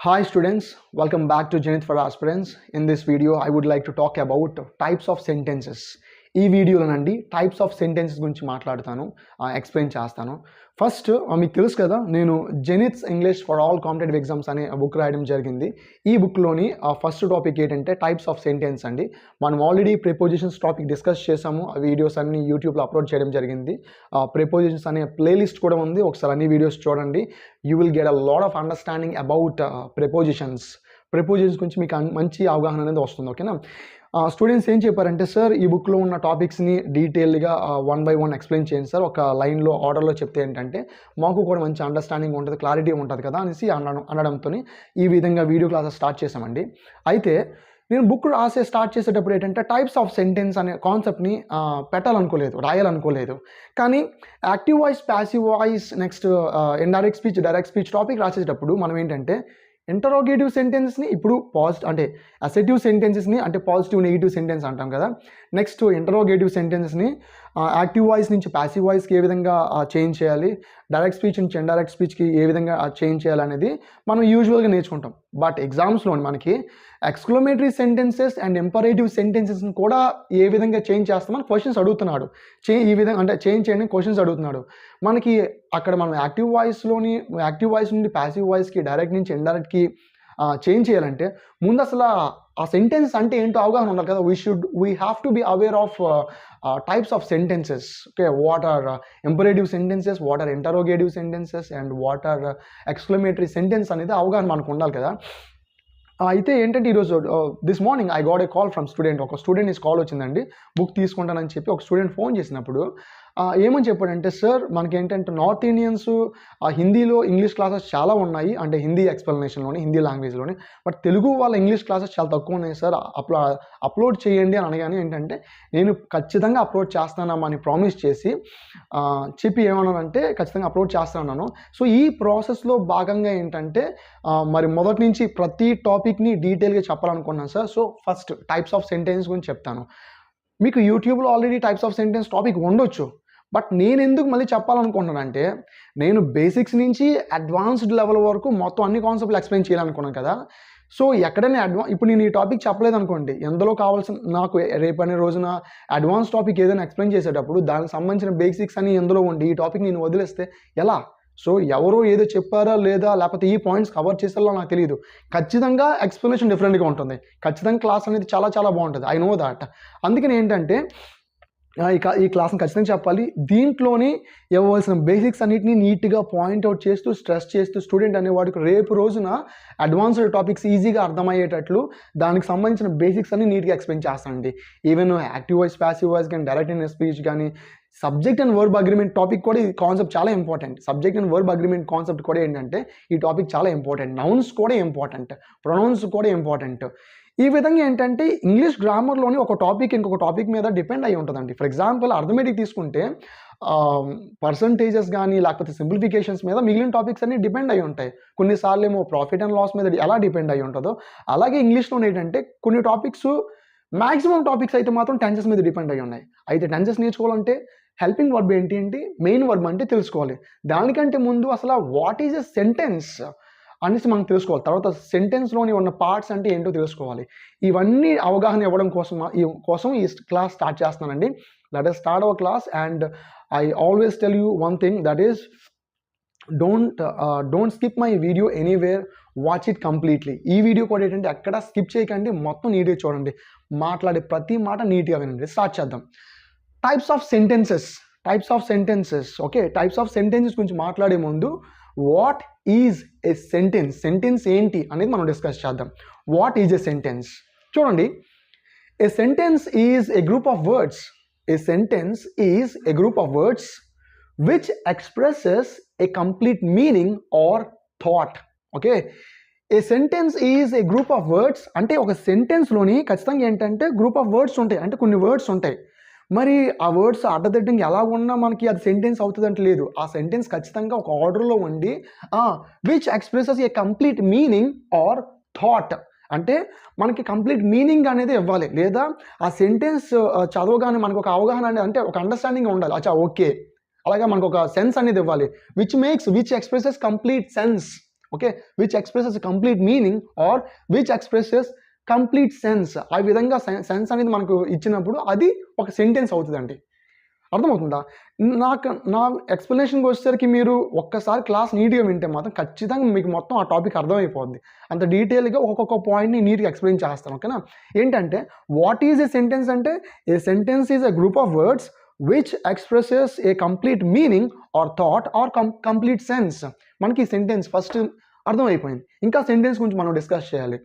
Hi students, welcome back to Zenith for Aspirants. In this video, I would like to talk about types of sentences. ఈ వీడియోలోనండి types of sentences గురించి మాట్లాడతాను, explain చేస్తాను. First మీకు తెలుసు కదా, నేను Zenith's English for all competitive exams అనే book రాయడం జరిగింది. ఈ బుక్లోని ఫస్ట్ టాపిక్ ఏంటంటే టైప్స్ ఆఫ్ సెంటెన్స్ అండి. మనం ఆల్రెడీ ప్రిపోజిషన్స్ టాపిక్ డిస్కస్ చేసాము. ఆ వీడియోస్ అన్ని యూట్యూబ్లో అప్లోడ్ చేయడం జరిగింది. ప్రిపోజిషన్స్ అనే ప్లేలిస్ట్ కూడా ఉంది, ఒకసారి అన్ని వీడియోస్ చూడండి. You will get a lot of understanding about prepositions గురించి మీకు మంచి అవగాహన అనేది వస్తుంది. ఓకేనా? స్టూడెంట్స్ ఏం చెప్పారంటే, సార్ ఈ బుక్లో ఉన్న టాపిక్స్ని డీటెయిల్గా 1 by 1 ఎక్స్ప్లెయిన్ చేయండి సార్, ఒక లైన్లో ఆర్డర్లో చెప్తే ఏంటంటే మాకు కూడా మంచి అండర్స్టాండింగ్ ఉంటుంది, క్లారిటీ ఉంటుంది కదా అనేసి అనడంతో ఈ విధంగా వీడియో క్లాసెస్ స్టార్ట్ చేసామండి. అయితే నేను బుక్ స్టార్ట్ చేసేటప్పుడు ఏంటంటే టైప్స్ ఆఫ్ సెంటెన్స్ అనే కాన్సెప్ట్ని రాయాలనుకోలేదు. కానీ active voice, passive voice, next indirect speech, direct speech topic రాసేటప్పుడు మనం ఏంటంటే ఇంటరోగేటివ్ సెంటెన్స్ని ఇప్పుడు అంటే అసెటివ్ సెంటెన్సెస్ని అంటే పాజిటివ్ నెగిటివ్ సెంటెన్స్ అంటాం కదా. నెక్స్ట్ ఇంటరోగేటివ్ సెంటెన్స్ని యాక్టివ్ వాయిస్ నుంచి ప్యాసివ్ వాయిస్కి ఏ విధంగా చేంజ్ చేయాలి, డైరెక్ట్ స్పీచ్ నుంచి ఇండైరెక్ట్ స్పీచ్కి ఏ విధంగా చేంజ్ చేయాలనేది మనం యూజువల్గా నేర్చుకుంటాం. బట్ ఎగ్జామ్స్లో మనకి ఎక్స్క్లమేటరీ సెంటెన్సెస్ అండ్ ఇంపరేటివ్ సెంటెన్సెస్ని కూడా ఏ విధంగా చేంజ్ చేస్తామని క్వశ్చన్స్ అడుగుతున్నాడు. ఈ విధంగా అంటే చేంజ్ చేయడానికి క్వశ్చన్స్ అడుగుతున్నాడు. మనకి అక్కడ మనం యాక్టివ్ వాయిస్ నుండి ప్యాసివ్ వాయిస్కి, డైరెక్ట్ నుంచి ఇండైరెక్ట్కి చేంజ్ చేయాలంటే ముందు అసలు ఆ సెంటెన్స్ అంటే ఏంటో అవగాహన ఉండాలి కదా. We have to be aware of types of sentences. Okay, what are imperative sentences, what are interrogative sentences and what are exclamatory sentence అనేది అవగాహన మనకు ఉండాలి కదా. అయితే ఏంటంటే ఈరోజు this morning I got a call from student. ఒక student call వచ్చిందండి, బుక్ తీసుకుంటానని చెప్పి ఒక స్టూడెంట్ ఫోన్ చేసినప్పుడు ఏమని చెప్పాడంటే, సార్ మనకి ఏంటంటే నార్త్ ఇండియన్స్ హిందీలో ఇంగ్లీష్ క్లాసెస్ చాలా ఉన్నాయి, అంటే హిందీ ఎక్స్ప్లెనేషన్లోని, హిందీ లాంగ్వేజ్లోని. బట్ తెలుగు వాళ్ళ ఇంగ్లీష్ క్లాసెస్ చాలా తక్కువ ఉన్నాయి సార్, అప్లోడ్ చేయండి అని అనగానే ఏంటంటే నేను ఖచ్చితంగా అప్లోడ్ చేస్తానని ప్రామిస్ చెప్పి ఏమన్నానంటే ఖచ్చితంగా అప్లోడ్ చేస్తానన్నాను. సో ఈ ప్రాసెస్లో భాగంగా ఏంటంటే మరి మొదటి నుంచి ప్రతి టాపిక్ని డీటెయిల్గా చెప్పాలనుకున్నాను sir. So first types of sentence గురించి చెప్తాను. మీకు యూట్యూబ్లో already types of sentence topic ఉండొచ్చు, బట్ నేను ఎందుకు మళ్ళీ చెప్పాలనుకుంటున్నానంటే నేను బేసిక్స్ నుంచి అడ్వాన్స్డ్ లెవెల్ వరకు మొత్తం అన్ని కాన్సెప్ట్లు ఎక్స్ప్లెయిన్ చేయాలనుకున్నాను కదా. సో ఎక్కడైనా ఇప్పుడు నేను ఈ టాపిక్ చెప్పలేదు అనుకోండి, ఎందులో కావాల్సిన నాకు రేపనే రోజున అడ్వాన్స్ టాపిక్ ఏదైనా ఎక్స్ప్లెయిన్ చేసేటప్పుడు దానికి సంబంధించిన బేసిక్స్ అని ఎందులో ఉండి ఈ టాపిక్ నేను వదిలేస్తే ఎలా? సో ఎవరో ఏదో చెప్పారా లేదా, లేకపోతే ఈ పాయింట్స్ కవర్ చేసేలా నాకు తెలియదు. ఖచ్చితంగా ఎక్స్ప్లెనేషన్ డిఫరెంట్గా ఉంటుంది, ఖచ్చితంగా క్లాస్ అనేది చాలా చాలా బాగుంటుంది. I know that. అందుకని ఏంటంటే ఈ క్లాస్ని ఖచ్చితంగా చెప్పాలి. దీంట్లోని ఇవ్వవలసిన బేసిక్స్ అన్నిటిని నీట్గా పాయింట్అవుట్ చేస్తూ, స్ట్రెస్ చేస్తూ స్టూడెంట్ అనేవాడికి రేపు రోజున అడ్వాన్స్డ్ టాపిక్స్ ఈజీగా అర్థమయ్యేటట్లు దానికి సంబంధించిన బేసిక్స్ అన్ని నీట్గా ఎక్స్ప్లెయిన్ చేస్తానండి. Even active voice, passive voice కానీ, డైరెక్ట్ ఇన్ స్పీచ్ కానీ, subject and verb agreement topic కూడా ఈ కాన్సెప్ట్ చాలా important. Subject and verb agreement concept కూడా ఏంటంటే ఈ టాపిక్ చాలా ఇంపార్టెంట్. నౌన్స్ కూడా ఇంపార్టెంట్, ప్రొనౌన్స్ కూడా ఇంపార్టెంట్. ఈ విధంగా ఏంటంటే ఇంగ్లీష్ గ్రామర్లోని ఒక టాపిక్ ఇంకొక టాపిక్ మీద డిపెండ్ అయి ఉంటుందండి. ఫర్ ఎగ్జాంపుల్ అర్థమెటిక్ తీసుకుంటే పర్సంటేజెస్ కానీ లేకపోతే సింప్లిఫికేషన్స్ మీద మిగిలిన టాపిక్స్ అన్ని డిపెండ్ అయి ఉంటాయి. కొన్నిసార్లు ఏమో ప్రాఫిట్ అండ్ లాస్ మీద ఎలా డిపెండ్ అయి ఉంటుందో, అలాగే ఇంగ్లీష్లో ఏంటంటే కొన్ని టాపిక్స్, మ్యాక్సిమం టాపిక్స్ అయితే మాత్రం టెన్సెస్ మీద డిపెండ్ అయి ఉన్నాయి. అయితే టెన్సెస్ నేర్చుకోవాలంటే హెల్పింగ్ వర్బ్ ఏంటి, మెయిన్ వర్బ్ అంటే తెలుసుకోవాలి. దానికంటే ముందు అసలు వాట్ ఈజ్ ఎ సెంటెన్స్ అనేసి మనం తెలుసుకోవాలి. తర్వాత సెంటెన్స్లోని ఉన్న పార్ట్స్ అంటే ఏంటో తెలుసుకోవాలి. ఇవన్నీ అవగాహన ఇవ్వడం కోసం ఈ క్లాస్ స్టార్ట్ చేస్తున్నానండి. Let us start our class. And I always tell you one thing, that is don't skip my video anywhere, watch it completely. ఈ వీడియో కూడా ఏంటంటే ఎక్కడ స్కిప్ చేయకండి, మొత్తం నీట్గా చూడండి, మాట్లాడే ప్రతి మాట నీట్గా వినండి. స్టార్ట్ చేద్దాం. Types of sentences. Okay, types of sentences గురించి మాట్లాడే ముందు వాట్ ఈజ్ ఏ సెంటెన్స్ ఏంటి అనేది మనం డిస్కస్ చేద్దాం. What is a sentence? చూడండి, a sentence is a group of words. A sentence is a group of words which expresses a complete meaning or thought. Okay, a sentence is a group of words అంటే ఒక సెంటెన్స్లోని ఖచ్చితంగా ఏంటంటే group of words ఉంటాయి, అంటే కొన్ని words ఉంటాయి. మరి ఆ వర్డ్స్ అడ్డదిడ్డంగా ఎలా ఉన్నా మనకి అది సెంటెన్స్ అవుతుంది అంటే లేదు. ఆ సెంటెన్స్ ఖచ్చితంగా ఒక ఆర్డర్లో ఉండి which expresses a complete meaning or thought, అంటే మనకి కంప్లీట్ మీనింగ్ అనేది ఇవ్వాలి, లేదా ఆ సెంటెన్స్ చదవగానే మనకు ఒక అవగాహన అనేది, అంటే ఒక అండర్స్టాండింగ్ ఉండాలి. అచ్చా ఓకే, అలాగే మనకు ఒక సెన్స్ అనేది ఇవ్వాలి. Which expresses complete sense. Okay, which expresses complete meaning or which expresses complete sense. ఆ విధంగా సెన్స్ అనేది మనకు ఇచ్చినప్పుడు అది ఒక సెంటెన్స్ అవుతుందండి. అర్థమవుతుందా? నా ఎక్స్ప్లెనేషన్కి వచ్చేసరికి మీరు ఒక్కసారి క్లాస్ నీట్గా వింటే మాత్రం ఖచ్చితంగా మీకు మొత్తం ఆ టాపిక్ అర్థమైపోద్ది. అంత డీటెయిల్గా ఒక్కొక్క పాయింట్ని నీట్గా ఎక్స్ప్లెయిన్ చేస్తాను. ఓకేనా? ఏంటంటే వాట్ ఈజ్ ఏ సెంటెన్స్ అంటే a sentence is a group of words which expresses a complete meaning or thought or complete sense. మనకి సెంటెన్స్ ఫస్ట్ అర్థమైపోయింది. ఇంకా సెంటెన్స్ గురించి మనం డిస్కస్ చేయాలి.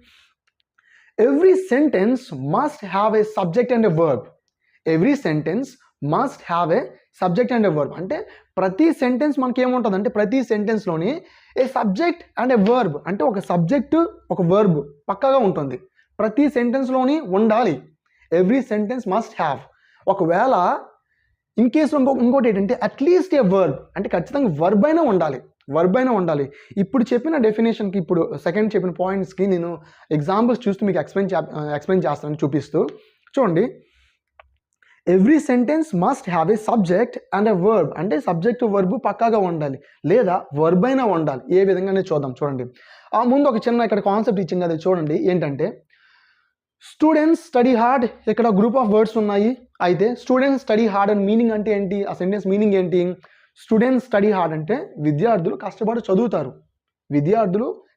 Every sentence must have a subject and a verb. Every sentence must have a subject and a verb. అంటే ప్రతి sentence మనకి ఏముంటుంది అంటే ప్రతి సెంటెన్స్లోని a subject and a verb, అంటే ఒక సబ్జెక్టు ఒక వర్బ్ పక్కాగా ఉంటుంది. ప్రతి సెంటెన్స్లోని ఉండాలి. Every sentence must have. ఒకవేళ ఇన్ కేసులో ఇంకోటి ఏంటంటే అట్లీస్ట్ ఏ వర్బ్, అంటే ఖచ్చితంగా వర్బ్ అయినా ఉండాలి. ఇప్పుడు చెప్పిన డెఫినేషన్కి, ఇప్పుడు సెకండ్ చెప్పిన పాయింట్స్కి నేను ఎగ్జాంపుల్స్ చూస్తూ మీకు ఎక్స్ప్లెయిన్ చేస్తాను చూపిస్తూ. చూడండి, every sentence must have a subject and a verb, అంటే సబ్జెక్ట్ వర్బ్ పక్కాగా ఉండాలి, లేదా వర్బ్ అయినా ఉండాలి. ఏ విధంగానే చూద్దాం. చూడండి, ముందు ఒక చిన్న ఇక్కడ కాన్సెప్ట్ ఇచ్చింది కదా, చూడండి ఏంటంటే స్టూడెంట్స్ స్టడీ హార్డ్. ఇక్కడ గ్రూప్ ఆఫ్ వర్డ్స్ ఉన్నాయి. అయితే స్టూడెంట్స్ స్టడీ హార్డ్ అని మీనింగ్ అంటే ఏంటి? ఆ సెంటెన్స్ మీనింగ్ ఏంటి? స్టూడెంట్స్ స్టడీ హార్డ్ అంటే విద్యార్థులు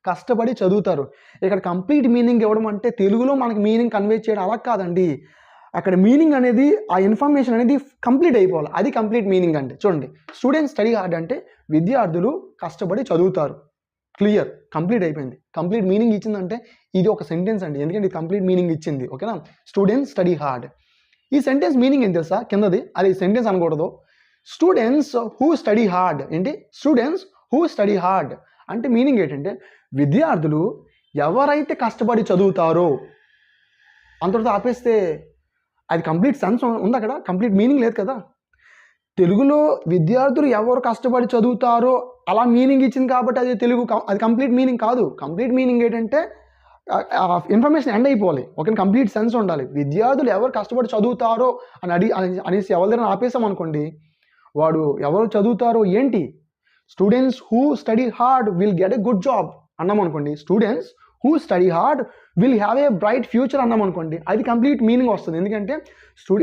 కష్టపడి చదువుతారు. ఇక్కడ కంప్లీట్ మీనింగ్ ఇవ్వడం అంటే తెలుగులో మనకి మీనింగ్ కన్వే చేయడం అలా కాదండి. అక్కడ మీనింగ్ అనేది, ఆ ఇన్ఫర్మేషన్ అనేది కంప్లీట్ అయిపోవాలి. అది కంప్లీట్ మీనింగ్ అంటే. చూడండి, స్టూడెంట్స్ స్టడీ హార్డ్ అంటే విద్యార్థులు కష్టపడి చదువుతారు. క్లియర్, కంప్లీట్ అయిపోయింది. కంప్లీట్ మీనింగ్ ఇచ్చిందంటే ఇది ఒక సెంటెన్స్ అండి, ఎందుకంటే ఇది కంప్లీట్ మీనింగ్ ఇచ్చింది. ఓకేనా? Students study hard. ఈ సెంటెన్స్ మీనింగ్ ఏం తెలుసా? కిందది, అది సెంటెన్స్ అనకూడదు. Students who study hard. ఏంటి? స్టూడెంట్స్ హూ స్టడీ హార్డ్ అంటే మీనింగ్ ఏంటంటే విద్యార్థులు ఎవరైతే కష్టపడి చదువుతారో. అంతటితో ఆపేస్తే అది కంప్లీట్ సెన్స్ ఉంది, అక్కడ కంప్లీట్ మీనింగ్ లేదు కదా. తెలుగులో విద్యార్థులు ఎవరు కష్టపడి చదువుతారో అలా మీనింగ్ ఇచ్చింది కాబట్టి అది తెలుగు, అది కంప్లీట్ మీనింగ్ కాదు. కంప్లీట్ మీనింగ్ ఏంటంటే ఇన్ఫర్మేషన్ ఎండ్ అయిపోవాలి. ఓకే, కంప్లీట్ సెన్స్ ఉండాలి. విద్యార్థులు ఎవరు కష్టపడి చదువుతారో అనేసి ఎవరిదైనా ఆపేసాం అనుకోండి, వాడు ఎవరు చదువుతారో ఏంటి? Students who study hard will get a good job అన్నాం అనుకోండి. Students who study hard will have a bright future అన్నాం అనుకోండి, అది కంప్లీట్ మీనింగ్ వస్తుంది. ఎందుకంటే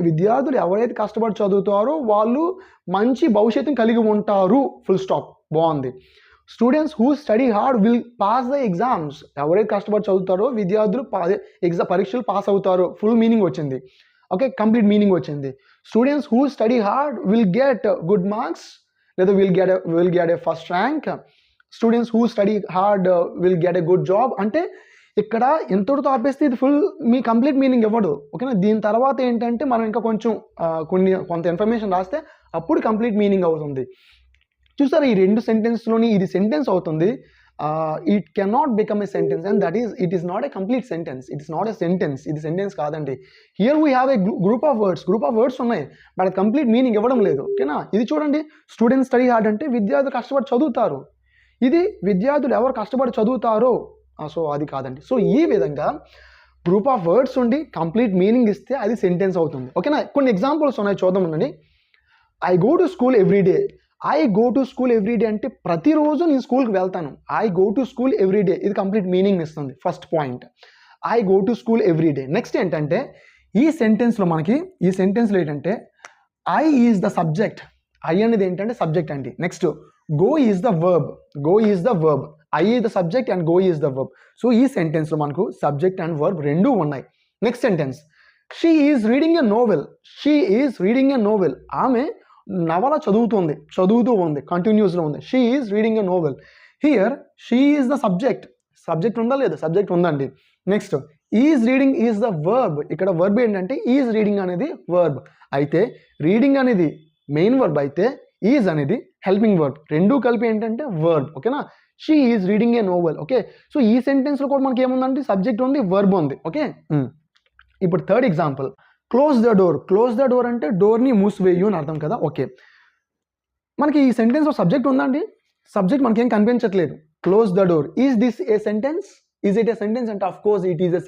విద్యార్థులు ఎవరైతే కష్టపడి చదువుతారో వాళ్ళు మంచి భవిష్యత్తుని కలిగి ఉంటారు. Full stop. బాగుంది. Students who study hard will pass the exams. ఎవరైతే కష్టపడి చదువుతారో విద్యార్థులు పరీక్షలు పాస్ అవుతారు. ఫుల్ మీనింగ్ వచ్చింది. ఓకే, కంప్లీట్ మీనింగ్ వచ్చింది. Students who study hard will get good marks, లేదా will get a first rank. Students who study hard will get a good job అంటే ఇక్కడ ఎంతటితో ఆపేస్తే ఇది ఫుల్ మీ కంప్లీట్ మీనింగ్ ఇవ్వడు. ఓకేనా? దీని తర్వాత ఏంటంటే మనం ఇంకా కొంచెం కొంత ఇన్ఫర్మేషన్ రాస్తే అప్పుడు కంప్లీట్ మీనింగ్ అవుతుంది. చూసారా, ఈ రెండు సెంటెన్స్లోని ఇది సెంటెన్స్ అవుతుంది. It cannot become a sentence and that is it is not a complete sentence. It is not a sentence. ఇది సెంటెన్స్ కాదండి. Here we have a group of words ఉన్నాయి, బట్ కంప్లీట్ మీనింగ్ ఇవ్వడం లేదు. ఓకేనా? ఇది చూడండి, students study hard అంటే విద్యార్థులు కష్టపడి చదువుతారు. ఇది విద్యార్థులు ఎవరు కష్టపడి చదువుతారో, సో అది కాదండి. సో ఈ విధంగా గ్రూప్ ఆఫ్ వర్డ్స్ ఉండి కంప్లీట్ మీనింగ్ ఇస్తే అది సెంటెన్స్ అవుతుంది. ఓకేనా? కొన్ని ఎగ్జాంపుల్స్ ఉన్నాయి, చూద్దామండి. I go to school everyday. I go to school everyday అంటే ప్రతిరోజు నేను స్కూల్కి వెళ్తాను. I go to school everyday, ఇది కంప్లీట్ మీనింగ్ ఇస్తుంది. First point, I go to school everyday. Next ఏంటంటే ఈ సెంటెన్స్లో ఏంటంటే I is the subject. I అనేది ఏంటంటే సబ్జెక్ట్ అండి. Next go is the verb. I is the subject and go is the verb. So ఈ సెంటెన్స్లో మనకు subject and verb రెండూ ఉన్నాయి. Next sentence, she is reading a novel. ఆమె నవల చదువుతూ ఉంది, కంటిన్యూస్లో ఉంది. She is reading a novel. Here she is the subject ఉందా లేదా? సబ్జెక్ట్ ఉందండి. Next is reading is the verb. ఇక్కడ వర్బ్ ఏంటంటే ఈజ్ రీడింగ్ అనేది వర్బ్ అయితే, రీడింగ్ అనేది మెయిన్ వర్బ్ అయితే ఈజ్ అనేది హెల్పింగ్ వర్బ్. రెండూ కలిపి ఏంటంటే వర్బ్. ఓకేనా? She is reading A novel. Okay, so ఈ సెంటెన్స్లో కూడా మనకి ఏముందంటే సబ్జెక్ట్ ఉంది, వర్బ్ ఉంది. ఓకే, ఇప్పుడు third example, close the door అంటే డోర్ని మూసివేయు అని అర్థం కదా. ఓకే, మనకి ఈ సెంటెన్స్లో సబ్జెక్ట్ ఉందండి. సబ్జెక్ట్ మనకేం కనిపించట్లేదు. Close the door. Is this a sentence? Is it a sentence అంటే of course it is a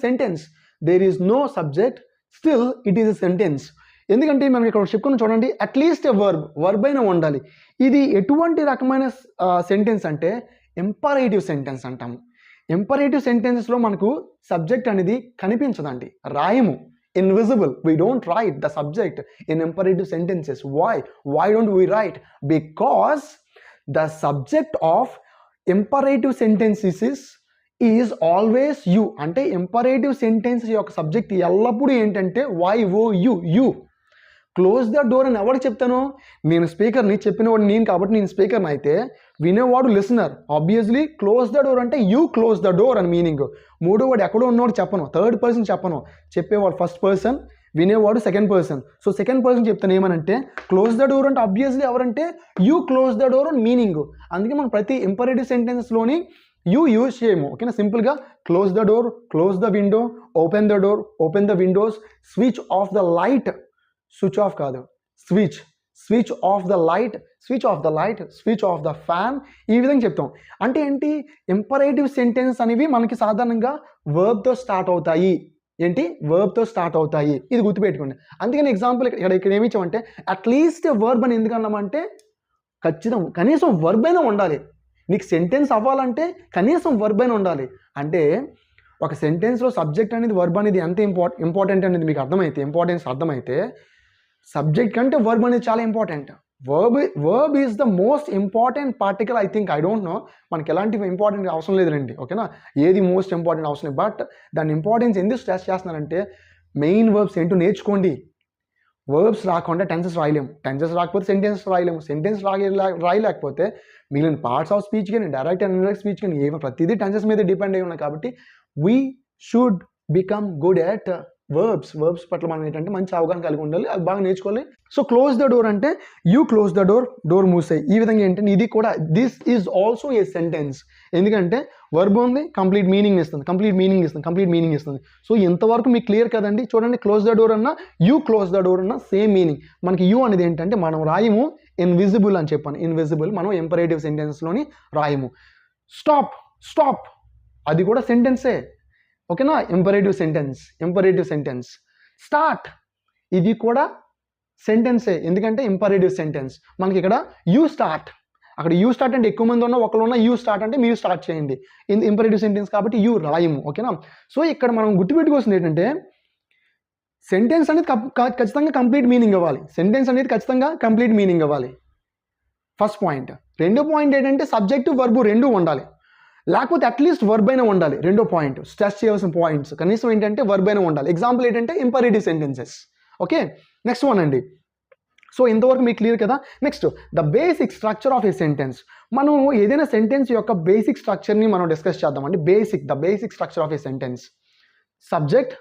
sentence. There is no subject, still it is a sentence. ఎందుకంటే మనం ఇక్కడ చెప్పుకుని చూడండి, అట్లీస్ట్ ఎ వర్బ్ అయినా ఉండాలి. ఇది ఎటువంటి రకమైన సెంటెన్స్ అంటే ఇంపరేటివ్ సెంటెన్స్ అంటాము. ఇంపరేటివ్ సెంటెన్సెస్లో మనకు సబ్జెక్ట్ అనేది కనిపించదండి, రాయము, invisible. We don't write the subject in imperative sentences. Why don't we write? Because the subject of imperative sentences is always you. అంటే ఇంపరేటివ్ సెంటెన్స్ యొక్క సబ్జెక్ట్ ఎల్లప్పుడూ ఏంటంటే యు. క్లోజ్ ద డోర్ అని ఎవరికి చెప్తాను? నేను స్పీకర్ని, చెప్పినవాడు నేను కాబట్టి నేను స్పీకర్ని అయితే వినేవాడు listener. Obviously close the door అంటే యూ క్లోజ్ ద డోర్ అని మీనింగ్. మూడో వాడు ఎక్కడో ఉన్నవాడు చెప్పను, థర్డ్ పర్సన్ చెప్పను, చెప్పేవాడు ఫస్ట్ పర్సన్, వినేవాడు second person. So second person చెప్తాను ఏమనంటే క్లోజ్ ద డోర్ అంటే ఆబ్వియస్లీ ఎవరంటే యూ క్లోజ్ ద డోర్ అని మీనింగ్. అందుకే మనం ప్రతి ఇంపరేటివ్ సెంటెన్స్లోని యూ యూజ్ చేయము. ఓకేనా? సింపుల్గా close the door, close the window, open the door, open the windows, switch off the light, switch off కాదు switch off the light, switch off the light, switch off the fan, ఈ విధంగా చెప్తాం. అంటే ఏంటి? Imperative sentence అనేవి మనకి సాధారణంగా వర్బ్తో start అవుతాయి. ఏంటి? వర్బ్తో స్టార్ట్ అవుతాయి. ఇది గుర్తుపెట్టుకోండి. అందుకని ఎగ్జాంపుల్ ఇక్కడ ఏమి ఇచ్చామంటే అట్లీస్ట్ వర్బ్ అని ఎందుకు అన్నామంటే కనీసం వర్బ్ అయినా ఉండాలి. నీకు సెంటెన్స్ అవ్వాలంటే కనీసం వర్బ్ అయినా ఉండాలి. అంటే ఒక సెంటెన్స్లో సబ్జెక్ట్ అనేది వర్బ్ అనేది ఎంత ఇంపార్టెంట్ అనేది మీకు ఇంపార్టెన్స్ అర్థమైతే సబ్జెక్ట్ కంటే వర్బ్ అనేది చాలా important. Verb is the most important particle. I think, I don't know, మనకి ఎలాంటి ఇంపార్టెంట్ అవసరం లేదులేండి. ఓకేనా? ఏది మోస్ట్ ఇంపార్టెంట్ అవసరం లేదు. బట్ దాని ఇంపార్టెన్స్ ఎందుకు స్ట్రెస్ చేస్తున్నారంటే మెయిన్ వర్బ్స్ ఏంటో నేర్చుకోండి. వర్బ్స్ రాకుండా టెన్సెస్ రాయలేము, టెన్సెస్ రాకపోతే సెంటెన్స్ రాయలేము, సెంటెన్స్ రాయలేకపోతే మిగిలిన పార్ట్స్ ఆఫ్ స్పీచ్ కానీ డైరెక్ట్ అండ్ ఇండైరెక్ట్ స్పీచ్ కానీ ప్రతిదీ టెన్సెస్ మీద డిపెండ్ అయి ఉన్నాయి. కాబట్టి we should become good at verbs పట్ల మనం ఏంటంటే మంచి అవగాహన కలిగి ఉండాలి, అది బాగా నేర్చుకోవాలి. సో క్లోజ్ ద డోర్ అంటే యూ క్లోజ్ ద డోర్ మూసాయి. ఈ విధంగా ఏంటంటే ఇది కూడా this is also a sentence. ఎందుకంటే వర్బ్ ఉంది, కంప్లీట్ మీనింగ్ ఇస్తుంది. సో ఇంతవరకు మీకు క్లియర్ కదండి? చూడండి, క్లోజ్ ద డోర్ అన్న యూ క్లోజ్ ద డోర్ అన్న సేమ్ మీనింగ్. మనకి యూ అనేది ఏంటంటే మనం రాయము ఇన్విజిబుల్ అని చెప్పాను. ఇన్విజిబుల్ మనం ఇంపరేటివ్ సెంటెన్స్లోని రాయము. స్టాప్ అది కూడా సెంటెన్సే. ఓకేనా? Imperative sentence. స్టార్ట్ ఇది కూడా సెంటెన్సే. ఎందుకంటే ఇంపరేటివ్ సెంటెన్స్. మనకి ఇక్కడ యూ స్టార్ట్, అక్కడ యూ స్టార్ట్ అంటే ఎక్కువ మంది ఉన్న ఒకళ్ళు ఉన్న యూ స్టార్ట్ అంటే మీరు స్టార్ట్ చేయండి. ఇంపరేటివ్ సెంటెన్స్ కాబట్టి యూ రాయము. ఓకేనా? సో ఇక్కడ మనం గుర్తుపెట్టుకోవాల్సింది ఏంటంటే సెంటెన్స్ అనేది ఖచ్చితంగా కంప్లీట్ మీనింగ్ అవ్వాలి. First point. రెండో పాయింట్ ఏంటంటే సబ్జెక్టు వర్బు రెండు ఉండాలి, లేకపోతే అట్లీస్ట్ వర్బ్ అయినా ఉండాలి. రెండో పాయింట్ స్ట్రెస్ చేయాల్సిన పాయింట్స్ కనీసం ఏంటంటే వర్బ్ అయినా ఉండాలి. ఎగ్జాంపుల్ ఏంటంటే imperative sentences. Okay, next one అండి. సో ఇంతవరకు మీకు క్లియర్ కదా? Next the basic structure of a sentence. మనం ఏదైనా సెంటెన్స్ యొక్క బేసిక్ స్ట్రక్చర్ని మనం డిస్కస్ చేద్దామండి. The basic structure of a sentence. Subject,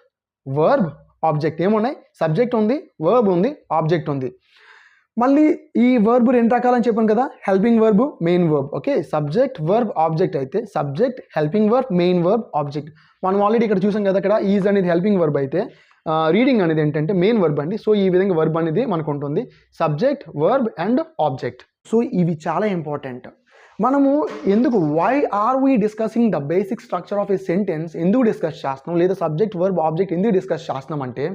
verb, object. ఏమున్నాయి? సబ్జెక్ట్ ఉంది, వర్బ్ ఉంది, ఆబ్జెక్ట్ ఉంది. మళ్ళీ ఈ వర్బ్ రెండు రకాలని చెప్పాను కదా, helping verb, main verb. Okay, subject, verb, object అయితే subject, helping verb, main verb, object. మనం ఆల్రెడీ ఇక్కడ చూసాం కదా, ఇక్కడ ఈజ్ అనేది హెల్పింగ్ వర్బ్ అయితే రీడింగ్ అనేది ఏంటంటే మెయిన్ వర్బ్ అండి. సో ఈ విధంగా వర్బ్ అనేది మనకు ఉంటుంది, subject, verb and object. So ఇవి చాలా ఇంపార్టెంట్. మనము ఎందుకు why are we discussing the basic structure of a sentence ఎందుకు డిస్కస్ చేస్తున్నాం, లేదా సబ్జెక్ట్, వర్బ్, ఆబ్జెక్ట్ ఎందుకు డిస్కస్ చేస్తున్నాం అంటే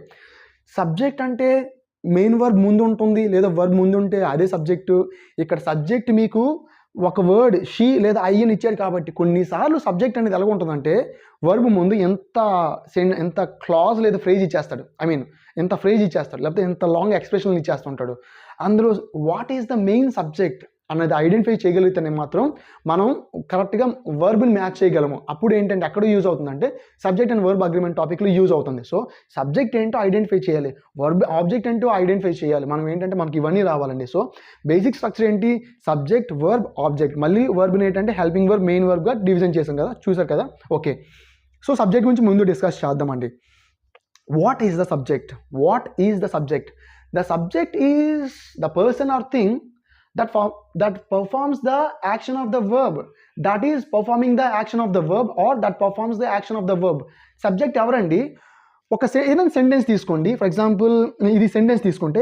సబ్జెక్ట్ అంటే మెయిన్ వర్బ్ ముందు ఉంటుంది, లేదా వర్బ్ ముందు ఉంటే అదే సబ్జెక్టు. ఇక్కడ సబ్జెక్ట్ మీకు ఒక వర్డ్ షీ లేదా ఐ అని ఇచ్చారు కాబట్టి కొన్నిసార్లు సబ్జెక్ట్ అనేది ఎలా ఉంటుందంటే వర్బ్ ముందు ఎంత క్లాజ్ లేదా ఫ్రేజ్ ఇచ్చేస్తాడు, ఎంత ఫ్రేజ్ ఇచ్చేస్తాడు, లేకపోతే ఎంత లాంగ్ ఎక్స్ప్రెషన్ ఇచ్చేస్తుంటాడు. అందులో what is the main subject అనేది ఐడెంటిఫై చేయగలిగితేనే మాత్రం మనం కరెక్ట్గా వర్బ్ని మ్యాచ్ చేయగలము. అప్పుడు ఏంటంటే ఎక్కడ యూజ్ అవుతుందంటే సబ్జెక్ట్ అండ్ వర్బ్ అగ్రిమెంట్ టాపిక్లో యూజ్ అవుతుంది. సో సబ్జెక్ట్ ఏంటో ఐడెంటిఫై చేయాలి, ఆబ్జెక్ట్ ఏంటో ఐడెంటిఫై చేయాలి. మనం ఏంటంటే మనకి ఇవన్నీ రావాలండి. సో బేసిక్ స్ట్రక్చర్ ఏంటి? Subject, verb, object. మళ్ళీ వర్బ్ని ఏంటంటే హెల్పింగ్ వర్బ్, మెయిన్ వర్బ్గా డివిజన్ చేసాం కదా, చూసారు కదా. ఓకే, సో సబ్జెక్ట్ గురించి ముందు డిస్కస్ చేద్దామండి. What is the subject? The subject is the person or thing that performs the action of the verb, that is performing the action of the verb or that performs the action of the verb. Subject ఎవరండి? ఏదైనా sentence తీసుకోండి. For example ఇది sentence తీసుకుంటే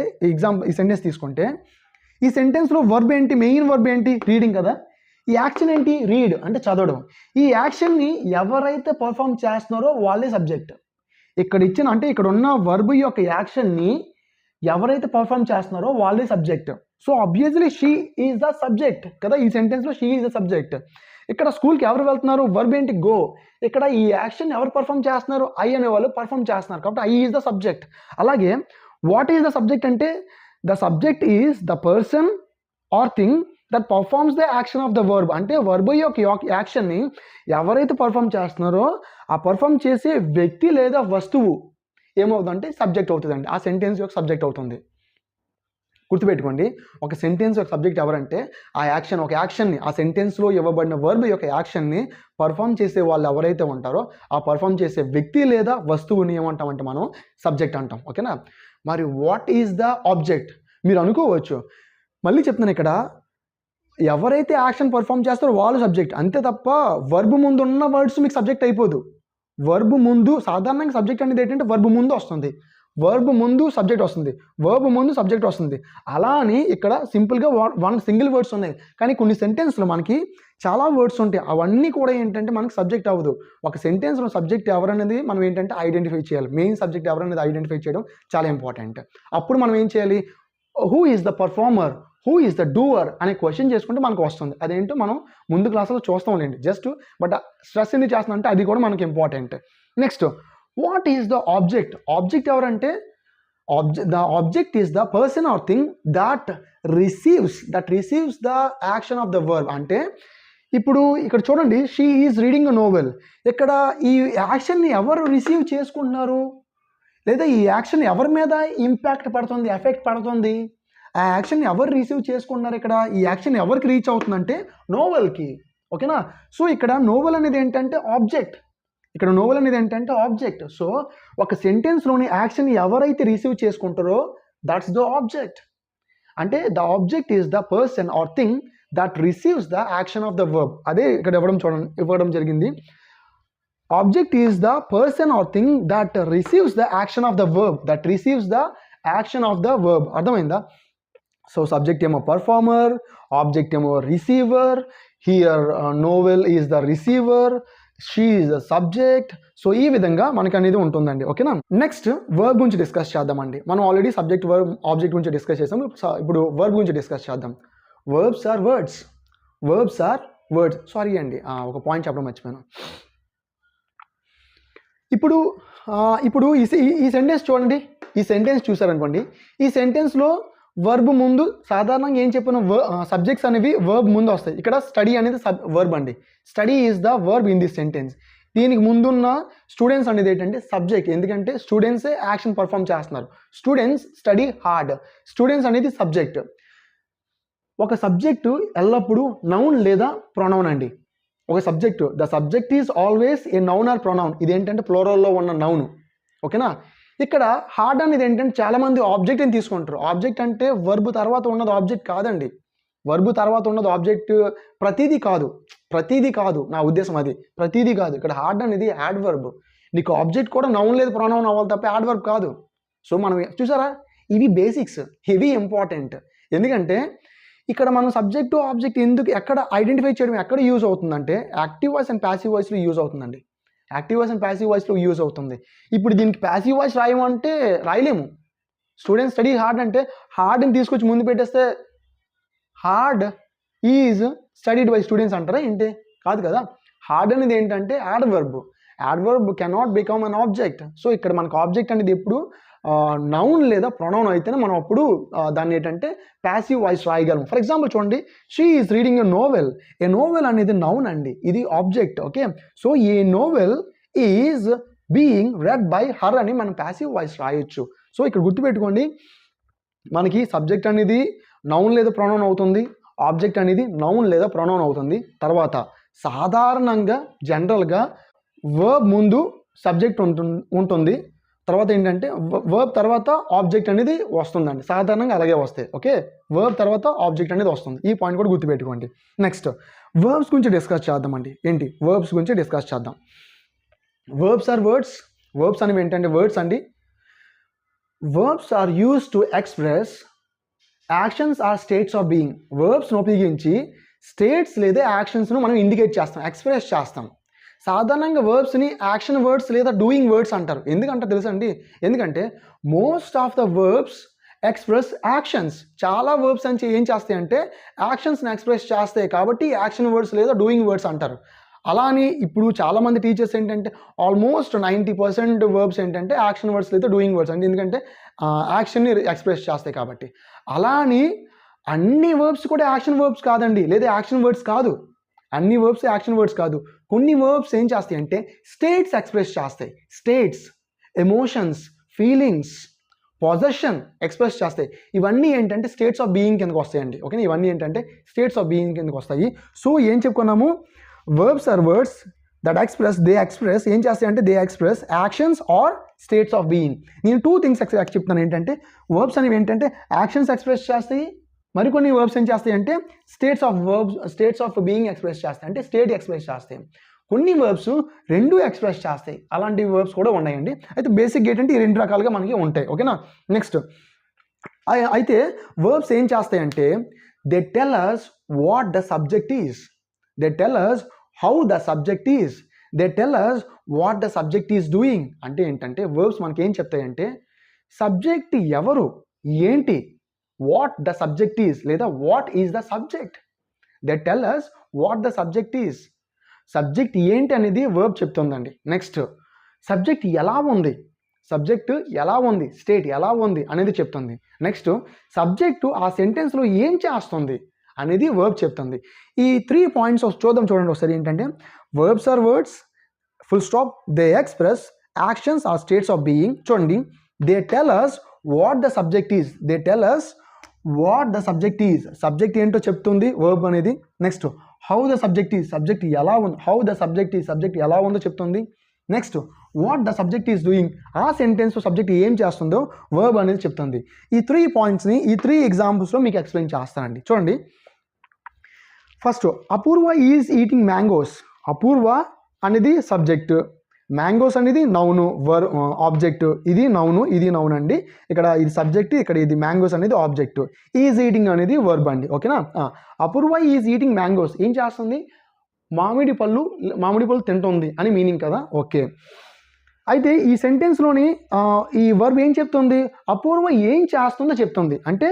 ఈ సెంటెన్స్లో verb ఏంటి? Main verb ఏంటి? Reading కదా. ఈ యాక్షన్ ఏంటి? రీడ్ అంటే చదవడం. ఈ యాక్షన్ని ఎవరైతే పర్ఫామ్ చేస్తున్నారో వాళ్ళే సబ్జెక్ట్. ఇక్కడ ఉన్న వర్బ్ యొక్క యాక్షన్ని ఎవరైతే పర్ఫామ్ చేస్తున్నారో వాళ్ళే subject. So obviously she is the subject కదా, ఈ సెంటెన్స్లో షీ ఈజ్ ద సబ్జెక్ట్. ఇక్కడ స్కూల్కి ఎవరు వెళ్తున్నారు, వర్బ్ ఏంటి, గో. ఇక్కడ ఈ యాక్షన్ ఎవరు పర్ఫామ్ చేస్తున్నారు, ఐ అనే వాళ్ళు పర్ఫామ్ చేస్తున్నారు కాబట్టి ఐ ఈజ్ ద సబ్జెక్ట్. అలాగే వాట్ ఈజ్ ద సబ్జెక్ట్ అంటే the subject is the person or thing that performs the action of the verb. అంటే వర్బ్ యొక్క యాక్షన్ని ఎవరైతే పర్ఫామ్ చేస్తున్నారో ఆ పర్ఫామ్ చేసే వ్యక్తి లేదా వస్తువు ఏమవుతుందంటే సబ్జెక్ట్ అవుతుందండి, ఆ సెంటెన్స్ యొక్క సబ్జెక్ట్ అవుతుంది. గుర్తుపెట్టుకోండి, ఒక సెంటెన్స్ యొక్క సబ్జెక్ట్ ఎవరంటే ఆ యాక్షన్, ఒక యాక్షన్ని, ఆ సెంటెన్స్లో ఇవ్వబడిన వర్బ్ యొక్క యాక్షన్ని పర్ఫామ్ చేసే వాళ్ళు ఎవరైతే ఉంటారో ఆ పర్ఫామ్ చేసే వ్యక్తి లేదా వస్తువుని ఏమంటామంటే మనం సబ్జెక్ట్ అంటాం. ఓకేనా. మరి వాట్ ఈజ్ ద ఆబ్జెక్ట్ మీరు అనుకోవచ్చు, మళ్ళీ చెప్తున్నాను, ఇక్కడ ఎవరైతే యాక్షన్ పర్ఫామ్ చేస్తారో వాళ్ళు సబ్జెక్ట్ అంతే తప్ప వర్బ్ ముందు ఉన్న వర్డ్స్ మీకు సబ్జెక్ట్ అయిపోదు. వర్బ్ ముందు సాధారణంగా సబ్జెక్ట్ అనేది ఏంటంటే వర్బ్ ముందు వస్తుంది, వర్బ్ ముందు సబ్జెక్ట్ వస్తుంది, వర్బ్ ముందు సబ్జెక్ట్ వస్తుంది. అలా అని ఇక్కడ సింపుల్గా వన్ సింగిల్ వర్డ్స్ ఉన్నాయి, కానీ కొన్ని సెంటెన్స్లో మనకి చాలా వర్డ్స్ ఉంటాయి, అవన్నీ కూడా ఏంటంటే మనకి సబ్జెక్ట్ అవ్వదు. ఒక సెంటెన్స్లో సబ్జెక్ట్ ఎవరనేది మనం ఏంటంటే ఐడెంటిఫై చేయాలి. మెయిన్ సబ్జెక్ట్ ఎవరనేది ఐడెంటిఫై చేయడం చాలా ఇంపార్టెంట్. అప్పుడు మనం ఏం చేయాలి, who is the performer, who is the doer అనే క్వశ్చన్ చేసుకుంటే మనకు వస్తుంది. అదేంటో మనం ముందు క్లాసులో చూస్తాంలేండి జస్ట్, బట్ స్ట్రెస్ ఎందుకు చేస్తున్నా అంటే అది కూడా మనకి important. Next what is the object. Object ఎవరంటే the object is the person or thing that receives the action of the verb. అంటే ఇప్పుడు ఇక్కడ చూడండి, she is reading a novel. ఇక్కడ ఈ యాక్షన్ని ఎవరు రిసీవ్ చేసుకుంటున్నారు, లేదా ఈ యాక్షన్ ఎవరి మీద ఇంపాక్ట్ పడుతుంది, ఎఫెక్ట్ పడుతుంది, ఆ యాక్షన్ ఎవరు రిసీవ్ చేసుకుంటున్నారు, ఇక్కడ ఈ యాక్షన్ ఎవరికి రీచ్ అవుతుందంటే నోవెల్కి. ఓకేనా. సో ఇక్కడ నోవెల్ అనేది ఏంటంటే ఆబ్జెక్ట్, ఇక్కడ నోవెల్ అనేది ఏంటంటే ఆబ్జెక్ట్. సో ఒక సెంటెన్స్లోని యాక్షన్ ఎవరైతే రిసీవ్ చేసుకుంటారో దట్స్ ద ఆబ్జెక్ట్. అంటే the object is the person or thing that receives the action of the verb. అదే ఇక్కడ ఇవ్వడం జరిగింది. Object is the person or thing that receives the action of the verb, that receives the action of the verb. అర్థమైందా. So subject ఏమో performer, object ఏమో receiver. Here novel is the receiver, she is the subject. So ఈ విధంగా మనకి అనేది ఉంటుందండి. ఓకేనా. Next verb గురించి డిస్కస్ చేద్దామండి. మనం ఆల్రెడీ సబ్జెక్ట్, వర్బ్, ఆబ్జెక్ట్ గురించి డిస్కస్ చేసాం. ఇప్పుడు వర్బ్ గురించి డిస్కస్ చేద్దాం. Verbs are words, verbs are words. Sorry అండి, ఒక పాయింట్ చెప్పడం మర్చిపోయాను. ఇప్పుడు ఈ సెంటెన్స్ చూడండి, ఈ సెంటెన్స్ చూసారనుకోండి, ఈ సెంటెన్స్లో వర్బ్ ముందు సాధారణంగా ఏం చెప్పాను, సబ్జెక్ట్స్ అనేవి వర్బ్ ముందు వస్తాయి. ఇక్కడ స్టడీ అనేది వర్బ్ అండి, study is the verb in this sentence. దీనికి ముందున్న స్టూడెంట్స్ అనేది ఏంటంటే సబ్జెక్ట్, ఎందుకంటే స్టూడెంట్సే యాక్షన్ పర్ఫామ్ చేస్తున్నారు. స్టూడెంట్స్ స్టడీ హార్డ్, స్టూడెంట్స్ అనేది సబ్జెక్ట్. ఒక సబ్జెక్టు ఎల్లప్పుడూ నౌన్ లేదా ప్రొనౌన్ అండి. ఒక subject, the subject is always a noun are pronoun. ఇదేంటంటే ప్లోరల్లో ఉన్న నౌన్. ఓకేనా. ఇక్కడ హార్డ్ అనేది ఏంటంటే చాలామంది ఆబ్జెక్ట్ అని తీసుకుంటారు. ఆబ్జెక్ట్ అంటే వర్బ్ తర్వాత ఉన్నది ఆబ్జెక్ట్ కాదండి. వర్బ్ తర్వాత ఉన్నది ఆబ్జెక్ట్ ప్రతిదీ కాదు, నా ఉద్దేశం అది ప్రతిదీ కాదు. ఇక్కడ హార్డ్ అనేది యాడ్ వర్బ్. నీకు ఆబ్జెక్ట్ కూడా నౌన్ లేదు ప్రొనౌన్ అవ్వాలి తప్ప యాడ్ వర్బ్ కాదు. సో మనం చూసారా, ఇవి బేసిక్స్, ఇవి ఇంపార్టెంట్. ఎందుకంటే ఇక్కడ మనం సబ్జెక్టు ఆబ్జెక్ట్ ఎక్కడ ఐడెంటిఫై చేయడం ఎక్కడ యూజ్ అవుతుందంటే యాక్టివ్ వాయిస్ అండ్ ప్యాసివ్ వాయిస్లో యూజ్ అవుతుందండి. యాక్టివ్ వాయిస్ అండ్ ప్యాసివ్ వాయిస్లో యూజ్ అవుతుంది. ఇప్పుడు దీనికి ప్యాసివ్ వాయిస్ రాయమంటే రాయలేము. స్టూడెంట్స్ స్టడీ హార్డ్ అంటే హార్డ్ని తీసుకొచ్చి ముందు పెట్టేస్తే hard is studied by students అంటారా ఏంటి, కాదు కదా. హార్డ్ అనేది ఏంటంటే adverb, adverb cannot become an object. So ఇక్కడ మనకు ఆబ్జెక్ట్ అనేది ఎప్పుడు నౌన్ లేదా ప్రొనౌన్ అయితేనే మనం అప్పుడు దాన్ని ఏంటంటే ప్యాసివ్ వాయిస్ రాయగలం. ఫర్ ఎగ్జాంపుల్ చూడండి, she is reading a novel. A novel అనేది నౌన్ అండి, ఇది object. Okay. So A novel is being red by her అని మనం ప్యాసివ్ వాయిస్ రాయొచ్చు. సో ఇక్కడ గుర్తుపెట్టుకోండి, మనకి సబ్జెక్ట్ అనేది నౌన్ లేదా ప్రొనౌన్ అవుతుంది, ఆబ్జెక్ట్ అనేది నౌన్ లేదా ప్రొనౌన్ అవుతుంది. తర్వాత సాధారణంగా జనరల్గా వర్బ్ ముందు సబ్జెక్ట్ ఉంటుంది, తర్వాత ఏంటంటే వర్బ్ తర్వాత ఆబ్జెక్ట్ అనేది వస్తుందండి. సాధారణంగా అలాగే వస్తాయి. ఓకే. వర్బ్ తర్వాత ఆబ్జెక్ట్ అనేది వస్తుంది. ఈ పాయింట్ కూడా గుర్తుపెట్టుకోండి. నెక్స్ట్ వర్బ్స్ గురించి డిస్కస్ చేద్దామండి. ఏంటి వర్బ్స్ గురించి డిస్కస్ చేద్దాం. Verbs are words. వర్బ్స్ అనేవి ఏంటంటే వర్డ్స్ అండి. Verbs are use to express actions or states of being. వర్బ్స్ను ఉపయోగించి స్టేట్స్ లేదా యాక్షన్స్ను మనం ఇండికేట్ చేస్తాం, ఎక్స్ప్రెస్ చేస్తాం. సాధారణంగా వర్బ్స్ని యాక్షన్ వర్డ్స్ లేదా డూయింగ్ వర్డ్స్ అంటారు. ఎందుకంటే తెలుసండి, ఎందుకంటే most of the verbs express actions. చాలా వర్బ్స్ అని ఏం చేస్తాయంటే యాక్షన్స్ని ఎక్స్ప్రెస్ చేస్తాయి కాబట్టి యాక్షన్ వర్డ్స్ లేదా డూయింగ్ వర్డ్స్ అంటారు. అలా అని ఇప్పుడు చాలామంది టీచర్స్ ఏంటంటే ఆల్మోస్ట్ 90% వర్బ్స్ ఏంటంటే యాక్షన్ వర్డ్స్ లేదా డూయింగ్ వర్డ్స్ అంటే ఎందుకంటే యాక్షన్ని ఎక్స్ప్రెస్ చేస్తాయి కాబట్టి. అలా అని అన్ని వర్బ్స్ కూడా యాక్షన్ వర్బ్స్ కాదండి, లేదా యాక్షన్ వర్డ్స్ కాదు. అన్ని వర్బ్స్ యాక్షన్ వర్డ్స్ కాదు. కొన్ని వర్బ్స్ ఏం చేస్తాయి అంటే స్టేట్స్ ఎక్స్ప్రెస్ చేస్తాయి. States, emotions, feelings, possession express చేస్తాయి. ఇవన్నీ ఏంటంటే స్టేట్స్ ఆఫ్ బీయింగ్ కిందకు వస్తాయండి. ఓకేనా, ఇవన్నీ ఏంటంటే స్టేట్స్ ఆఫ్ బీయింగ్ కిందకు వస్తాయి. సో ఏం చెప్పుకున్నాము, verbs are words that express ఏం చేస్తాయి అంటే they express actions or states of being. నేను 2 థింగ్స్ చెప్తాను. ఏంటంటే వర్బ్స్ అనేవి ఏంటంటే యాక్షన్స్ ఎక్స్ప్రెస్ చేస్తాయి, మరికొన్ని వర్బ్స్ ఏం చేస్తాయి అంటే స్టేట్స్ ఆఫ్ బీయింగ్ ఎక్స్ప్రెస్ చేస్తాయి, అంటే స్టేట్ ఎక్స్ప్రెస్ చేస్తాయి. కొన్ని వర్బ్స్ 2 ఎక్స్ప్రెస్ చేస్తాయి, అలాంటి వర్బ్స్ కూడా ఉన్నాయండి. అయితే బేసిక్ ఏంటంటే ఈ 2 రకాలుగా మనకి ఉంటాయి. ఓకేనా, నెక్స్ట్ అయితే వర్బ్స్ ఏం చేస్తాయంటే they tell us what the subject is, they tell us how the subject is, they tell us what the subject is doing. అంటే ఏంటంటే వర్బ్స్ మనకి ఏం చెప్తాయంటే సబ్జెక్ట్ ఎవరు, ఏంటి, వాట్ ద సబ్జెక్ట్ ఈజ్ లేదా what is the subject. They tell us what the subject is. Subject ఏంటి అనేది వర్బ్ చెప్తుందండి. నెక్స్ట్ సబ్జెక్ట్ ఎలా ఉంది, స్టేట్ ఎలా ఉంది అనేది చెప్తుంది. నెక్స్ట్ సబ్జెక్టు ఆ సెంటెన్స్లో ఏం చేస్తుంది అనేది వర్బ్ చెప్తుంది. ఈ 3 పాయింట్స్ చూడండి ఒకసారి. ఏంటంటే verbs are words, full stop, they express actions or states of being. చూడండి, they tell us what the subject is, they tell us what the subject is, subject ఏంటో చెప్తుంది వర్బ్ అనేది. Next how the subject is, subject ఎలా ఉంది, how the subject is, subject ఎలా ఉందో చెప్తుంది. Next what the subject is doing, ఆ sentence subject ఏం చేస్తుందో వర్బ్ అనేది చెప్తుంది. ఈ 3 పాయింట్స్ని ఈ 3 ఎగ్జాంపుల్స్లో మీకు ఎక్స్ప్లెయిన్ చేస్తానండి. చూడండి, first Apoorva is eating mangoes. Apoorva అనేది సబ్జెక్ట్, మ్యాంగోస్ అనేది నౌను, ఆబ్జెక్ట్. ఇది నౌను, ఇది నౌన్ అండి. ఇక్కడ ఇది సబ్జెక్ట్, ఇక్కడ ఇది మ్యాంగోస్ అనేది ఆబ్జెక్ట్. ఈజ్ ఈటింగ్ అనేది వర్బ్ అండి. ఓకేనా, అపూర్వ ఈజ్ ఈటింగ్ మ్యాంగోస్ ఏం చేస్తుంది, మామిడి పళ్ళు తింటుంది అని మీనింగ్ కదా. ఓకే, అయితే ఈ సెంటెన్స్లోని ఈ వర్బ్ ఏం చెప్తుంది, అపూర్వ ఏం చేస్తుందో చెప్తుంది. అంటే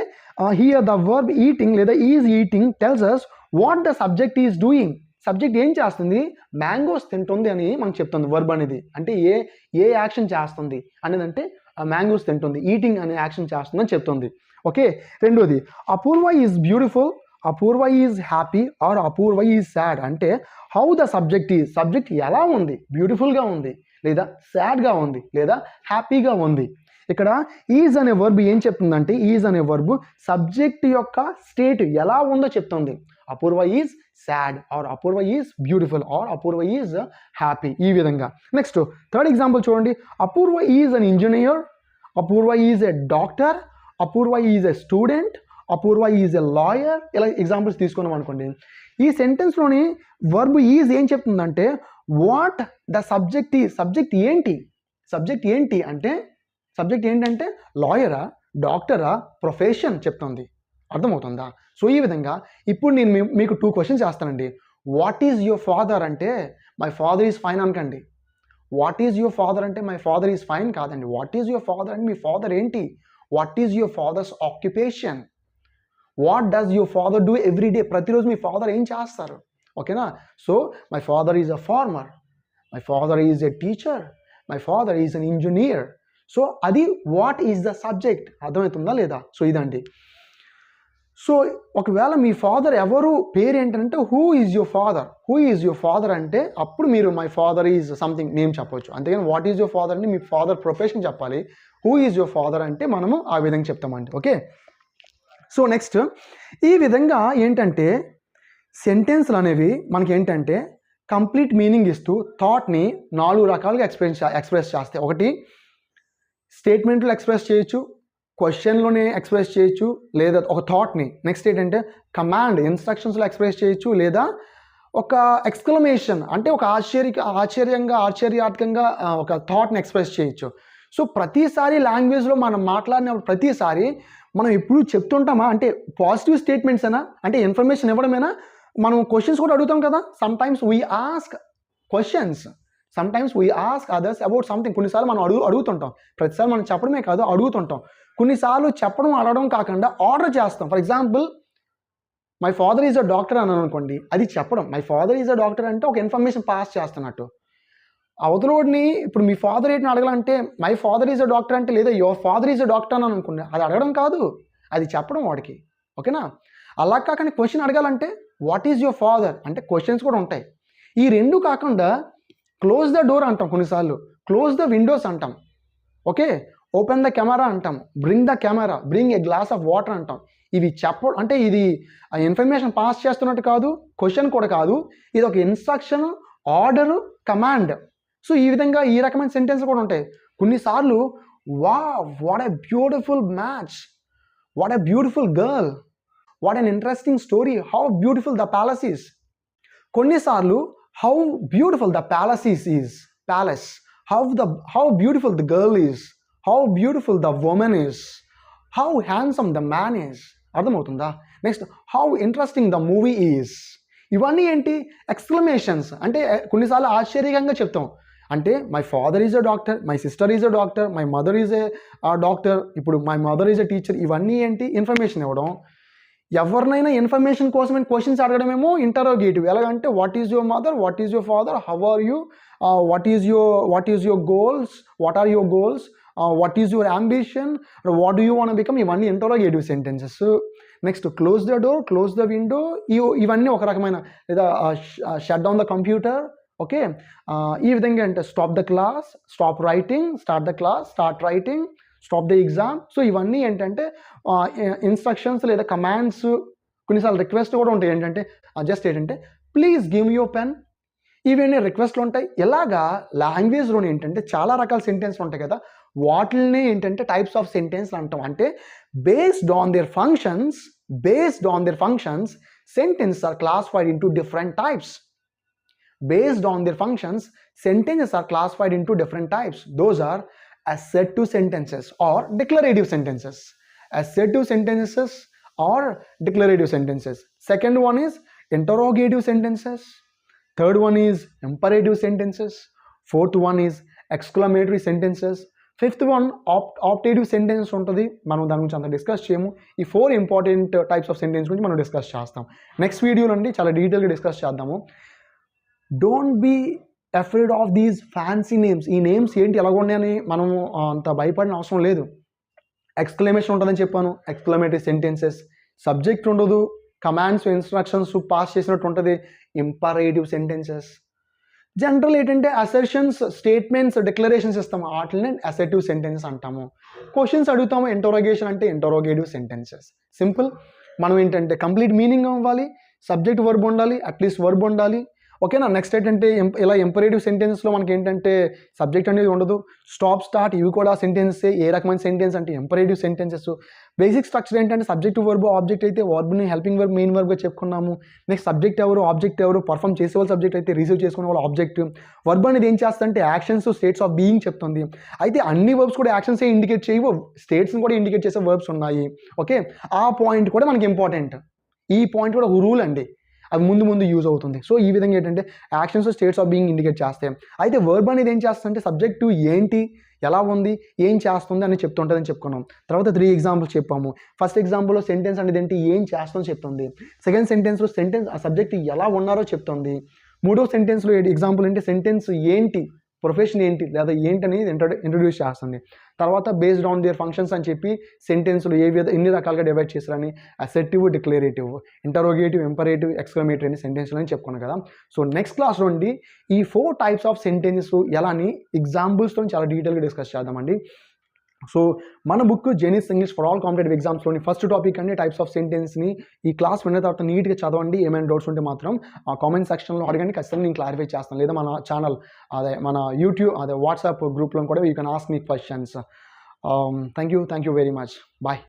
హియర్ ద వర్బ్ ఈటింగ్ లేదా is eating tells us what the subject is doing. Subject ఏం చేస్తుంది, మ్యాంగోస్ తింటుంది అని మనకు చెప్తుంది వర్బ్ అనేది. అంటే ఏ యాక్షన్ చేస్తుంది అనేది అంటే మ్యాంగోస్ తింటుంది, ఈటింగ్ అనే యాక్షన్ చేస్తుంది అని చెప్తుంది. ఓకే, రెండోది Apoorva is beautiful, Apoorva is happy or Apoorva is sad. అంటే how the subject is, subject ఎలా ఉంది, బ్యూటిఫుల్గా ఉంది లేదా సాడ్గా ఉంది లేదా హ్యాపీగా ఉంది. ఇక్కడ ఈజ్ అనే వర్బ్ ఏం చెప్తుందంటే ఈజ్ అనే వర్బ్ సబ్జెక్ట్ యొక్క స్టేట్ ఎలా ఉందో చెప్తుంది. Apoorva is sad or Apoorva is beautiful or Apoorva is happy, ఈ విధంగా. నెక్స్ట్ 3rd ఎగ్జాంపుల్ చూడండి, Apoorva is an engineer, Apoorva is a doctor, Apoorva is a student, Apoorva is a lawyer. ఇలా ఎగ్జాంపుల్స్ తీసుకున్నాం అనుకోండి. ఈ సెంటెన్స్లోని వర్బ్ ఈజ్ ఏం చెప్తుందంటే what the subject is, subject ఏంటి అంటే సబ్జెక్ట్ ఏంటంటే లాయరా, డాక్టరా, ప్రొఫెషన్ చెప్తుంది. అర్థమవుతుందా? సో ఈ విధంగా ఇప్పుడు నేను మీకు 2 క్వశ్చన్స్ చేస్తానండి. వాట్ ఈజ్ యువర్ ఫాదర్ అంటే మై ఫాదర్ ఈజ్ ఫైన్ అనకండి. వాట్ ఈజ్ యువర్ ఫాదర్ అంటే మై ఫాదర్ ఈజ్ ఫైన్ కాదండి. వాట్ ఈజ్ యువర్ ఫాదర్ అంటే మీ ఫాదర్ ఏంటి, what is your father's occupation, what does your father do every day, ప్రతిరోజు మీ father ఏం చేస్తారు. ఓకేనా, so my father is a farmer, my father is a teacher, my father is an engineer. So అది what is the subject. అర్థమవుతుందా లేదా? So ఇదండి. So ఒకవేళ మీ ఫాదర్ ఎవరు పేరు ఏంటంటే హూ ఈజ్ యువర్ ఫాదర్ అంటే అప్పుడు మీరు my father is something name చెప్పవచ్చు. అంతేగాని వాట్ ఈజ్ యువర్ ఫాదర్ అంటే మీ ఫాదర్ ప్రొఫెషన్ చెప్పాలి. హూ ఈజ్ యువర్ ఫాదర్ అంటే మనము ఆ విధంగా చెప్తామండి. ఓకే, సో నెక్స్ట్ ఈ విధంగా ఏంటంటే సెంటెన్స్లు అనేవి మనకి ఏంటంటే కంప్లీట్ మీనింగ్ ఇస్తూ థాట్ని 4 రకాలుగా ఎక్స్ప్రెస్ చేస్తాయి. ఒకటి స్టేట్మెంట్లో ఎక్స్ప్రెస్ చేయొచ్చు, క్వశ్చన్లోనే ఎక్స్ప్రెస్ చేయొచ్చు, లేదా ఒక థాట్ని. నెక్స్ట్ ఏంటంటే కమాండ్ ఇన్స్ట్రక్షన్స్లో ఎక్స్ప్రెస్ చేయొచ్చు, లేదా ఒక ఎక్స్క్లమేషన్ అంటే ఒక ఆశ్చర్యాత్మకంగా ఒక థాట్ని ఎక్స్ప్రెస్ చేయొచ్చు. సో ప్రతిసారి లాంగ్వేజ్లో మనం మాట్లాడిన ప్రతిసారి మనం ఎప్పుడు చెప్తుంటామా అంటే పాజిటివ్ స్టేట్మెంట్స్ అయినా అంటే ఇన్ఫర్మేషన్ ఇవ్వడమేనా, మనం క్వశ్చన్స్ కూడా అడుగుతాం కదా. Some times we ask questions, some times we ask others about something. కొన్నిసార్లు మనం అడుగుతుంటాం. ప్రతిసారి మనం చెప్పడమే కాదు, అడుగుతుంటాం. కొన్నిసార్లు చెప్పడం, అడగడం కాకుండా ఆర్డర్ చేస్తాం. For example, my father is a doctor అన్నాను అనుకోండి, అది చెప్పడం. My father is a doctor అంటే ఒక ఇన్ఫర్మేషన్ పాస్ చేస్తున్నట్టు. అవతలోడిని ఇప్పుడు మీ ఫాదర్ ఏంటని అడగాలంటే my father is a doctor అంటే, లేదా your father is a doctor అని అనుకోండి, అది అడగడం కాదు, అది చెప్పడం వాడికి. ఓకేనా? అలా కాకుండా క్వశ్చన్ అడగాలంటే వాట్ ఈజ్ యువర్ ఫాదర్ అంటే క్వశ్చన్స్ కూడా ఉంటాయి. ఈ రెండు కాకుండా క్లోజ్ ద డోర్ అంటాం కొన్నిసార్లు, క్లోజ్ ద విండోస్ అంటాం. ఓకే, ఓపెన్ ద కెమెరా అంటాం, bring the camera, bring A glass of water అంటాం. ఇవి అంటే ఇది ఇన్ఫర్మేషన్ పాస్ చేస్తున్నట్టు కాదు, క్వశ్చన్ కూడా కాదు, ఇది ఒక ఇన్స్ట్రక్షన్, ఆర్డర్, కమాండ్. సో ఈ విధంగా ఈ రకమైన సెంటెన్స్ కూడా ఉంటాయి. కొన్నిసార్లు what a beautiful match, what a beautiful girl, what an interesting story, how beautiful the palace is. కొన్నిసార్లు how beautiful the palace is palace, how beautiful the girl is, how beautiful the woman is, how handsome the man is. అర్థమవుతుందా? Next, how interesting the movie is. ఇవన్నీ ఏంటి? Exclamations. అంటే కొన్నిసార్లు ఆశ్చర్యంగా చెప్తాం. అంటే my father is a doctor, my sister is a doctor, my mother is a doctor, ఇప్పుడు my mother is a teacher. ఇవన్నీ ఏంటి? ఇన్ఫర్మేషన్ ఇవ్వడం. ఎవరినైనా ఇన్ఫర్మేషన్ కోసమే క్వశ్చన్స్ అడగడమేమో ఇంటరోగేటివ్. ఎలాగంటే what is your mother, what is your father, how are you, what is your goals, what are your goals, what is your ambition, what do you want become. ఇవన్నీ interrogative sentences. Next, close the door, close the window, ఇవన్నీ ఒక రకమైన, లేదా shut down the computer. Okay, ఈ విధంగా అంటే stop the class, stop writing, start the class, start writing, stop the exam. So ఇవన్నీ ఏంటంటే ఇన్స్ట్రక్షన్స్ లేదా కమాండ్స్. కొన్నిసార్లు రిక్వెస్ట్ కూడా ఉంటాయి. ఏంటంటే జస్ట్ ఏంటంటే please give me your pen. ఇవన్నీ రిక్వెస్ట్లు ఉంటాయి. ఇలాగా లాంగ్వేజ్లోనే ఏంటంటే చాలా రకాల సెంటెన్స్లు ఉంటాయి కదా, వాటిల్ని ఏంటంటే టైప్స్ ఆఫ్ సెంటెన్స్ అంటాం. అంటే based on their functions sentences are classified into different types. Based on their functions, sentences are classified into different types. Those are assertive sentences or declarative sentences. Assertive sentences or declarative sentences. Second one is interrogative sentences. Third one is imperative sentences. Fourth one is exclamatory sentences. Fifth one optative sentence ఉంటుంది. మనం దాని గురించి అంత discuss చేయము. ఈ 4 important types of sentence గురించి మనం discuss చేస్తాం నెక్స్ట్ వీడియోలో అండి. చాలా డీటెయిల్గా డిస్కస్ చేద్దాము. Don't be afraid of these fancy names. ఈ నేమ్స్ ఏంటి ఎలాగున్నాయని మనము అంత భయపడిన అవసరం లేదు. ఎక్స్క్లమేషన్ ఉంటుందని చెప్పాను, ఎక్స్క్లమేటరీ సెంటెన్సెస్. సబ్జెక్ట్ ఉండదు, కమాండ్స్, ఇన్స్ట్రక్షన్స్ పాస్ చేసినట్టు ఉంటుంది, ఇంపరేటివ్ సెంటెన్సెస్. జనరల్ ఏంటంటే అసర్షన్స్, స్టేట్మెంట్స్, డిక్లరేషన్స్ ఇస్తాము, వాటిని అసర్టివ్ సెంటెన్సెస్ అంటాము. క్వశ్చన్స్ అడుగుతాము, ఇంటరోగేషన్ అంటే ఇంటరోగేటివ్ సెంటెన్సెస్. సింపుల్. మనం ఏంటంటే కంప్లీట్ మీనింగ్ ఇవ్వాలి, సబ్జెక్ట్ వర్బ్ ఉండాలి, అట్లీస్ట్ వర్బ్ ఉండాలి. ఓకేనా? నెక్స్ట్ ఏంటంటే ఇలా ఇంపరేటివ్ సెంటెన్స్లో మనకి ఏంటంటే సబ్జెక్ట్ అనేది ఉండదు. స్టాప్, స్టార్ట్ ఇవి కూడా సెంటెన్స్. ఏ రకమైన సెంటెన్స్ అంటే ఇంపరేటివ్ సెంటెన్సెస్. బేసిక్ స్ట్రక్చర్ ఏంటంటే సబ్జెక్ట్ వర్బ్, ఆబ్జెక్ట్ అయితే వర్బ్ని హెల్పింగ్ వర్బ్, మెయిన్ వర్బ్గా చెప్పుకున్నాము. నెక్స్ట్ సబ్జెక్ట్ ఎవరు, ఆబ్జెక్ట్ ఎవరు, పర్ఫామ్ చేసే వాళ్ళు సబ్జెక్ట్ అయితే, రిసీవ్ చేసుకునే వాళ్ళు ఆబ్జెక్ట్. వర్బ్ అనేది ఏం చేస్తుందంటే యాక్షన్స్, స్టేట్స్ ఆఫ్ బీయింగ్ చెప్తుంది. అయితే అన్ని వర్బ్స్ కూడా యాక్షన్స్ ఇండికేట్ చేయవు, స్టేట్స్ని కూడా ఇండికేట్ చేసే వర్బ్స్ ఉన్నాయి. ఓకే, ఆ పాయింట్ కూడా మనకి ఇంపార్టెంట్. ఈ పాయింట్ కూడా ఒక రూల్ అండి, అది ముందు యూజ్ అవుతుంది. సో ఈ విధంగా ఏంటంటే actions, states of being indicate చేస్తాయి. అయితే వర్బ్ అనేది ఏం చేస్తుందంటే సబ్జెక్టు ఏంటి, ఎలా ఉంది, ఏం చేస్తుంది అని చెప్తుంటుందని చెప్పుకున్నాం. తర్వాత 3 ఎగ్జాంపుల్స్ చెప్పాము. ఫస్ట్ ఎగ్జాంపుల్లో సెంటెన్స్ అనేది ఏంటి, ఏం చేస్తుందని చెప్తుంది. సెకండ్ సెంటెన్స్లో సెంటెన్స్ ఆ సబ్జెక్ట్ ఎలా ఉన్నారో చెప్తుంది. మూడో సెంటెన్స్లో ఎగ్జాంపుల్ అంటే సెంటెన్స్ ఏంటి, ప్రొఫెషన్ ఏంటి, లేదా ఏంటి అనేది ఇంట్రడ్యూస్ చేస్తుంది. తర్వాత బేస్డ్ ఆన్ దేర్ ఫంక్షన్స్ అని చెప్పి సెంటెన్స్లు ఎన్ని రకాలుగా డివైడ్ చేశారని, assertive, declarative, interrogative, imperative, exclamatory అని సెంటెన్స్లు అని చెప్పుకున్నాం కదా. సో నెక్స్ట్ క్లాస్లో అండి ఈ 4 టైప్స్ ఆఫ్ సెంటెన్సెస్ ఎలా అని ఎగ్జాంపుల్స్తో చాలా డీటెయిల్గా డిస్కస్ చేద్దామండి. సో మన book Zenith's English for all competitive ఎగ్జామ్స్లోని ఫస్ట్ టాపిక్ అండి టైప్స్ ఆఫ్ సెంటెన్స్ని. ఈ క్లాస్ విన్న తర్వాత నీట్గా చదవండి. ఏమైనా డౌట్స్ ఉంటే మాత్రం ఆ కామెంట్ సెక్షన్లో అడగండి, ఖచ్చితంగా నేను క్లారిఫై చేస్తాను. లేదా మన ఛానల్ మన యూట్యూబ్ వాట్సాప్ గ్రూప్లో కూడా you can ask me questions. Thank you very much. Bye.